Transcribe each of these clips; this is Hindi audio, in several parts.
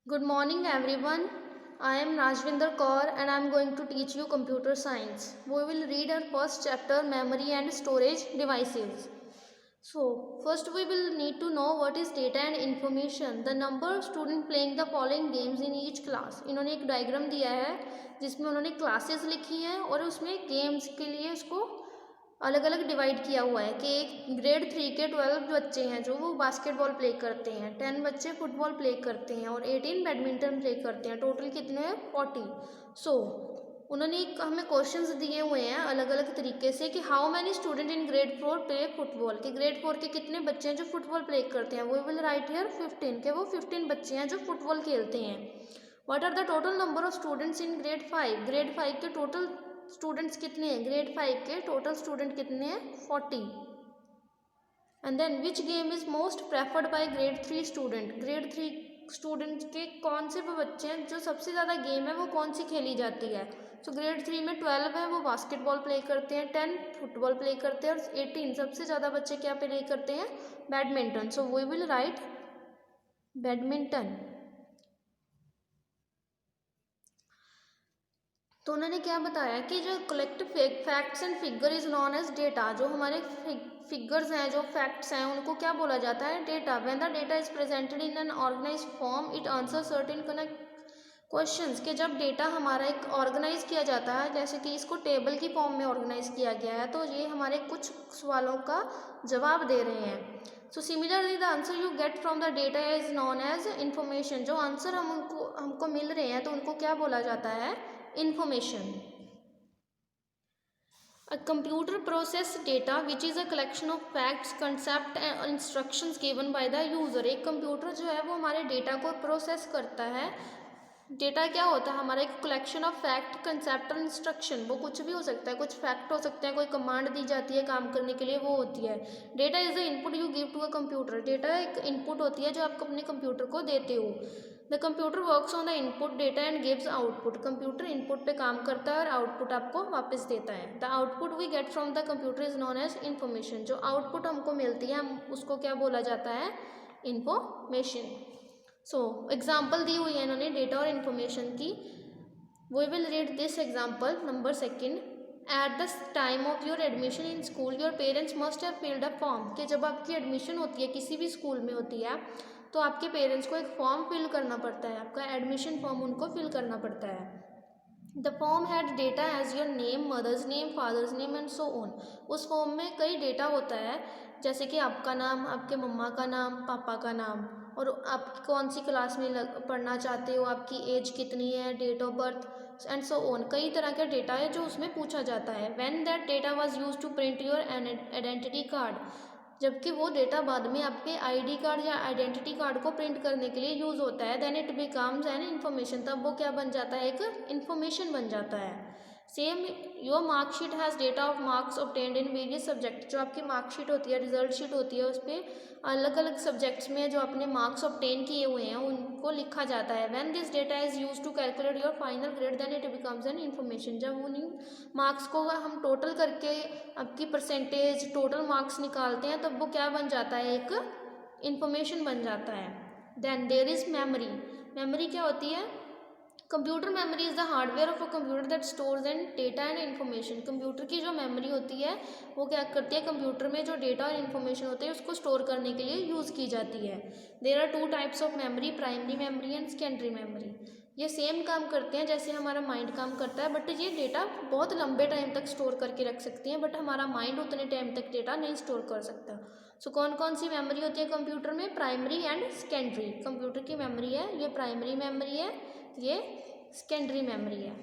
Good morning everyone. I am Rajvinder Kaur and I am going to teach you computer science. We will read our first chapter, memory and storage devices. So first we will need to know what is data and information. The number of students playing the following games in each class. इन्होंने एक डायग्राम दिया है जिसमें उन्होंने क्लासेस लिखी हैं और उसमें गेम्स के लिए उसको अलग अलग डिवाइड किया हुआ है कि एक ग्रेड 3 के 12 बच्चे हैं जो वो बास्केटबॉल प्ले करते हैं, 10 बच्चे फुटबॉल प्ले करते हैं और 18 बैडमिंटन प्ले करते हैं। टोटल कितने हैं? 40। उन्होंने हमें क्वेश्चंस दिए हुए हैं अलग अलग तरीके से कि how many student in grade 4 play football, कि ग्रेड 4 के कितने बच्चे हैं जो फुटबॉल प्ले करते हैं। वो विल राइट हियर 15 के वो 15 बच्चे हैं जो फुटबॉल खेलते हैं। What are the total number of students in grade 5? Grade 5 के टोटल स्टूडेंट्स कितने हैं? ग्रेड 5 के टोटल स्टूडेंट कितने हैं? 40। And then which game is most preferred by grade 3 student? Grade 3 students के कौन से वो बच्चे हैं जो सबसे ज़्यादा गेम है वो कौन सी खेली जाती है? तो ग्रेड 3 में 12 है वो बास्केटबॉल प्ले करते हैं, 10 फुटबॉल प्ले करते हैं और 18 सबसे ज़्यादा बच्चे क्या प्ले करते हैं? Badminton. So we will write badminton. तो उन्होंने क्या बताया कि जो collect facts and figure is known as data. जो हमारे फिगर्स हैं, जो फैक्ट्स हैं, उनको क्या बोला जाता है? Data. When the data is presented in an organise form it answer certain connect questions. के जब डेटा हमारा एक ऑर्गेनाइज किया जाता है, जैसे कि इसको टेबल की फॉर्म में ऑर्गेनाइज किया गया है, तो ये हमारे कुछ सवालों का जवाब दे रहे हैं। So similarly the answer you get from the data is known as information. जो आंसर हमको मिल रहे हैं तो उनको क्या बोला जाता है? information. A computer process data which is a collection of facts, concept and instructions given by the user. एक कंप्यूटर जो है वो हमारे डेटा को प्रोसेस करता है। डेटा क्या होता है? हमारा एक कलेक्शन ऑफ फैक्ट, कंसेप्ट और इंस्ट्रक्शन। वो कुछ भी हो सकता है, कुछ फैक्ट हो सकते हैं, कोई कमांड दी जाती है काम करने के लिए, वो होती है। Data is the input you give to a computer. Data एक इनपुट होती है जो आप अपने कंप्यूटर को देते हो। The computer works on the input data and gives output. Computer input पे काम करता है और आउटपुट आपको वापस देता है। The output we get from the computer is known as information. जो आउटपुट हमको मिलती है हम उसको क्या बोला जाता है? इन्फॉर्मेशन। सो एग्जाम्पल दी हुई है इन्होंने डेटा और इन्फॉर्मेशन की। We will read this example number 2। At the time of your admission in school your parents must have filled a form. कि जब आपकी एडमिशन होती है, किसी भी स्कूल में होती है, तो आपके पेरेंट्स को एक फॉर्म फिल करना पड़ता है। आपका एडमिशन फॉर्म उनको फिल करना पड़ता है। The form had data as your name, mother's name, father's name and so on. उस फॉर्म में कई डेटा होता है, जैसे कि आपका नाम, आपके मम्मा का नाम, पापा का नाम, और आप कौन सी क्लास में पढ़ना चाहते हो, आपकी एज कितनी है, date of birth and so on. कई तरह के डेटा है जो उसमें पूछा जाता है। When that data was used to print your identity card. जबकि वो डेटा बाद में आपके आईडी कार्ड या आइडेंटिटी कार्ड को प्रिंट करने के लिए यूज़ होता है, then it becomes an information. तब वो क्या बन जाता है? एक इन्फॉर्मेशन बन जाता है। Same your marksheet has data of marks obtained in various subject. जो आपकी मार्कशीट होती है, रिजल्ट शीट होती है, उस पर अलग अलग सब्जेक्ट्स में जो आपने मार्क्स ऑब्टेन किए हुए हैं उनको लिखा जाता है। When this data is used to calculate your final grade then it becomes an information. जब उन मार्क्स को हम टोटल करके आपकी परसेंटेज, टोटल मार्क्स निकालते हैं, तब वो क्या बन जाता है? एक इन्फॉर्मेशन बन जाता है। Then there is memory. Memory क्या होती है? Computer memory is the hardware of a computer that stores and data and information. Computer की जो मेमोरी होती है वो क्या करती है? कंप्यूटर में जो डेटा और इन्फॉर्मेशन होते हैं उसको स्टोर करने के लिए यूज़ की जाती है। There are 2 types of memory, primary memory and secondary memory. ये सेम काम करते हैं जैसे हमारा माइंड काम करता है, बट ये डेटा बहुत लंबे टाइम तक स्टोर करके रख सकती हैं, बट हमारा माइंड उतने टाइम तक डेटा नहीं स्टोर कर सकता। सो कौन कौन सी मेमोरी होती है कंप्यूटर में? Primary and secondary. कंप्यूटर की मेमोरी है ये प्राइमरी मेमोरी है, ये सेकेंडरी मेमोरी है।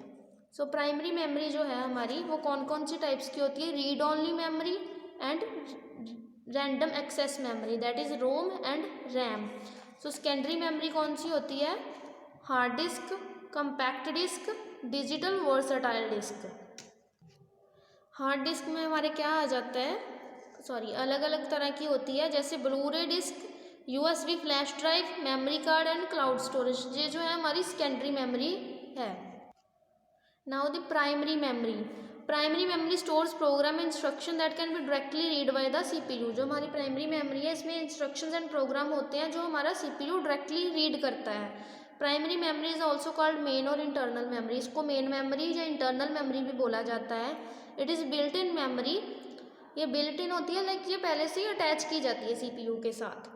सो प्राइमरी मेमोरी जो है हमारी वो कौन कौन सी टाइप्स की होती है? Read only memory and random access memory, that is ROM and RAM. So secondary memory कौन सी होती है? Hard disk, compact disc, digital versatile disc. Hard disk में हमारे क्या आ जाता है? अलग अलग तरह की होती है, जैसे blu ray disc, USB flash drive, memory card and cloud storage. ये जो है हमारी सेकेंडरी मेमोरी है। Now the primary memory. Primary memory stores program instruction that can be directly read by the CPU. जो हमारी प्राइमरी मेमोरी है इसमें इंस्ट्रक्शंस एंड प्रोग्राम होते हैं जो हमारा सीपीयू डायरेक्टली रीड करता है। Primary memory is also called main और इंटरनल मेमोरी, इसको मेन मेमोरी या इंटरनल मेमोरी भी बोला जाता है। It is built in memory, ये बिल्ट इन होती है, लाइक ये पहले से ही अटैच की जाती है सीपीयू के साथ।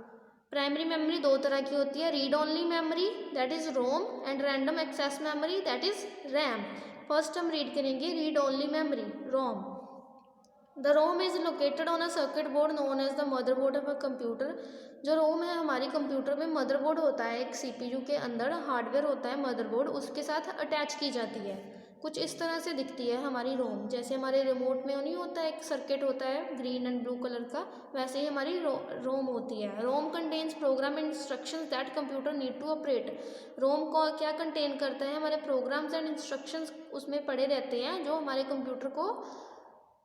प्राइमरी मेमोरी दो तरह की होती है, read only memory that is ROM and random access memory that is RAM. First हम रीड करेंगे read only memory, ROM. The ROM is located on a circuit board known as the motherboard of a computer. जो रोम है हमारी कंप्यूटर में मदरबोर्ड होता है, एक सीपीयू के अंदर हार्डवेयर होता है मदरबोर्ड, उसके साथ अटैच की जाती है। कुछ इस तरह से दिखती है हमारी रोम, जैसे हमारे रिमोट में नहीं होता है एक सर्किट होता है ग्रीन एंड ब्लू कलर का, वैसे ही हमारी रोम होती है। ROM contains program and instructions that computer need to operate. ROM को क्या कंटेन करता है, हमारे प्रोग्राम्स एंड इंस्ट्रक्शंस उसमें पड़े रहते हैं जो हमारे कंप्यूटर को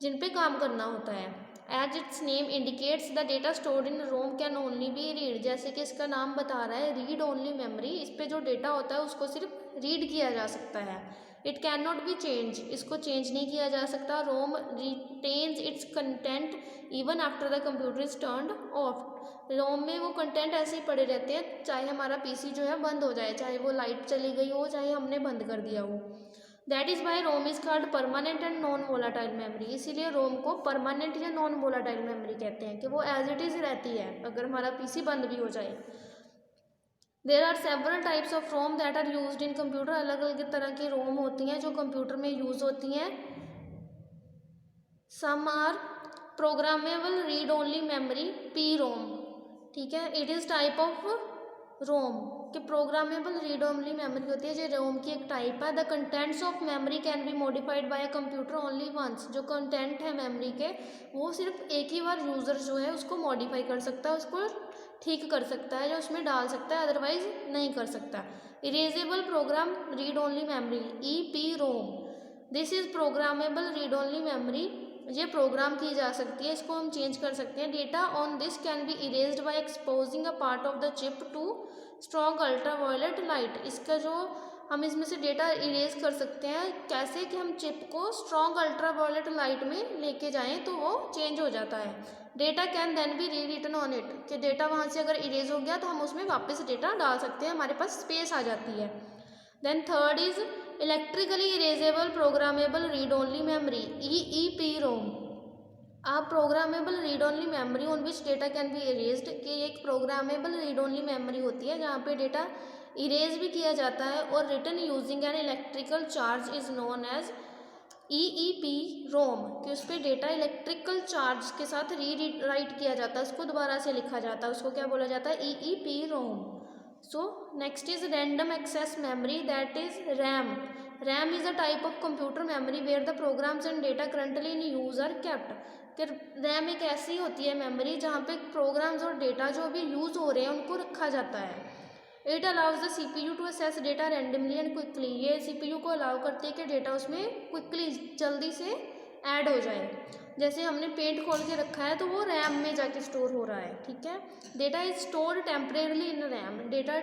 जिन पे काम करना होता है। As its name indicates the data stored in ROM can only be read, जैसे कि इसका नाम बता रहा है रीड ओनली मेमोरी, इस पे जो डेटा होता है उसको सिर्फ रीड किया जा सकता है। It can not be change, इसको चेंज नहीं किया जा सकता। ROM retains its content even after the computer is turned off. ROM में वो कंटेंट ऐसे ही पड़े रहते हैं चाहे हमारा पीसी जो है बंद हो जाए, चाहे वो लाइट चली गई हो, चाहे हमने बंद कर दिया हो। That is why ROM is called permanent and non volatile memory, इसीलिए रोम को परमानेंट या नॉन वोलाटाइल मेमोरी कहते हैं कि वो एज इट इज़ रहती है अगर हमारा पीसी बंद भी हो जाए। There are several types of ROM that are used in computer, अलग अलग तरह की रोम होती हैं जो कंप्यूटर में यूज़ होती हैं। Some are programmable read only memory P ROM, ठीक है, it is type of ROM कि प्रोग्रामेबल रीड ओनली मेमोरी होती है, जो रोम की एक टाइप है। The contents of memory can be modified by a computer only once, जो कंटेंट है मेमोरी के वो सिर्फ एक ही बार यूज़र जो है उसको मॉडिफाई कर सकता है, उसको ठीक कर सकता है, जो उसमें डाल सकता है, अदरवाइज नहीं कर सकता। Erasable program read only memory E P ROM, this is programmable read only memory, ये प्रोग्राम की जा सकती है, इसको हम चेंज कर सकते हैं। Data on this can be erased by exposing a part of the chip to strong ultraviolet light, इसका जो हम इसमें से डेटा इरेज कर सकते हैं कैसे कि हम चिप को स्ट्रॉन्ग अल्ट्रावायलेट लाइट में लेके जाएं तो वो चेंज हो जाता है। डेटा कैन देन बी री रिटन ऑन इट, कि डेटा वहाँ से अगर इरेज हो गया तो हम उसमें वापस डेटा डाल सकते हैं, हमारे पास स्पेस आ जाती है। Then third is electrically erasable programmable read only memory EEPROM। आप programmable read only memory on which data can be erased, कि एक प्रोग्रामेबल रीड ओनली मेमोरी होती है जहाँ पे डेटा इरेज भी किया जाता है और written using an electrical charge is known as EEPROM, कि उस पर डेटा इलेक्ट्रिकल चार्ज के साथ राइट किया जाता है, उसको दोबारा से लिखा जाता है, उसको क्या बोला जाता है EEPROM। So next is random access memory, that is RAM. RAM is a type of computer memory where the programs and data currently in use are kept. कि RAM एक ऐसी होती है मेमोरी जहाँ पे प्रोग्राम्स और डेटा जो भी यूज़ हो रहे हैं उनको रखा जाता है। It allows the CPU to access data randomly and quickly, ये CPU को अलाउ करती है कि डेटा उसमें क्विकली जल्दी से ऐड हो जाए। जैसे हमने पेंट खोल के रखा है तो वो रैम में जाके स्टोर हो रहा है, ठीक है। Data is stored temporarily in RAM, data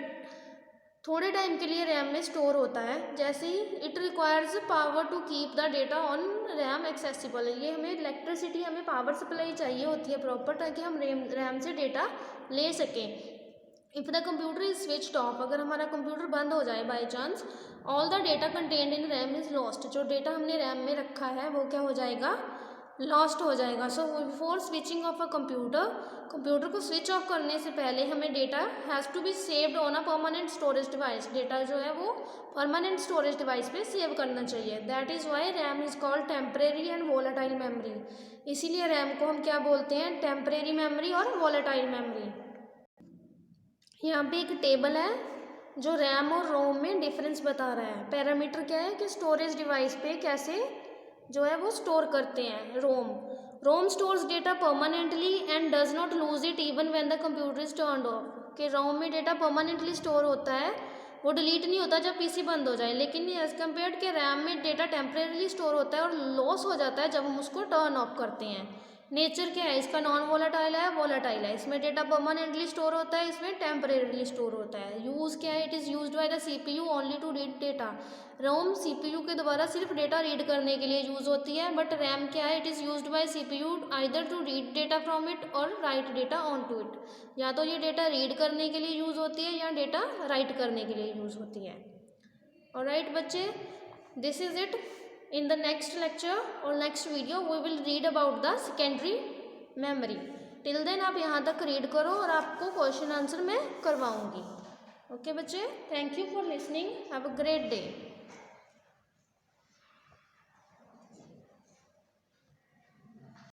थोड़े टाइम के लिए रैम में स्टोर होता है। जैसे ही it requires power to keep the data on RAM accessible, ये हमें इलेक्ट्रिसिटी, हमें पावर सप्लाई चाहिए होती है प्रॉपर, ताकि हम रैम से डेटा ले सकें। If the computer is switched off, अगर हमारा कंप्यूटर बंद हो जाए by chance, all the data contained in RAM is lost, जो डेटा हमने रैम में रखा है वो क्या हो जाएगा, लॉस्ट हो जाएगा। So before switching off a computer को स्विच ऑफ करने से पहले हमें data has to be saved on a permanent storage device, data जो है वो परमानेंट स्टोरेज डिवाइस पे सेव करना चाहिए। That is why RAM is called temporary and volatile memory, इसीलिए रैम को हम क्या बोलते हैं, टेम्परेरी मेमोरी और वोलेटाइल मेमोरी। यहाँ पे एक टेबल है जो रैम और रोम में डिफरेंस बता रहा है। पैरामीटर क्या है कि स्टोरेज डिवाइस पे कैसे जो है वो स्टोर करते हैं। ROM stores data permanently and does not lose it even when the computer is turned off, कि रोम में डेटा परमानेंटली स्टोर होता है, वो डिलीट नहीं होता जब पीसी बंद हो जाए, लेकिन एज कम्पेयर्ड के रैम में डेटा टेम्परेरीली स्टोर होता है और लॉस हो जाता है जब हम उसको टर्न ऑफ करते हैं। नेचर क्या है इसका, नॉन वोलेटाइल है, वोलेटाइल है। इसमें डेटा परमानेंटली स्टोर होता है, इसमें टेम्परेरीली स्टोर होता है। यूज़ क्या है, it is used by the CPU only to read data. ROM CPU के द्वारा सिर्फ डेटा रीड करने के लिए यूज़ होती है, बट रैम क्या है, it is used by CPU either to read data from it और write data on to it. या तो ये डेटा रीड करने के लिए यूज़ होती है या डेटा राइट करने के लिए यूज़ होती है। ऑलराइट बच्चे, this is it. In the next lecture or next video we will read about the secondary memory. Till then आप यहाँ तक रीड करो और आपको क्वेश्चन आंसर मैं करवाऊँगी। ओके बच्चे, thank you for listening, have a great day.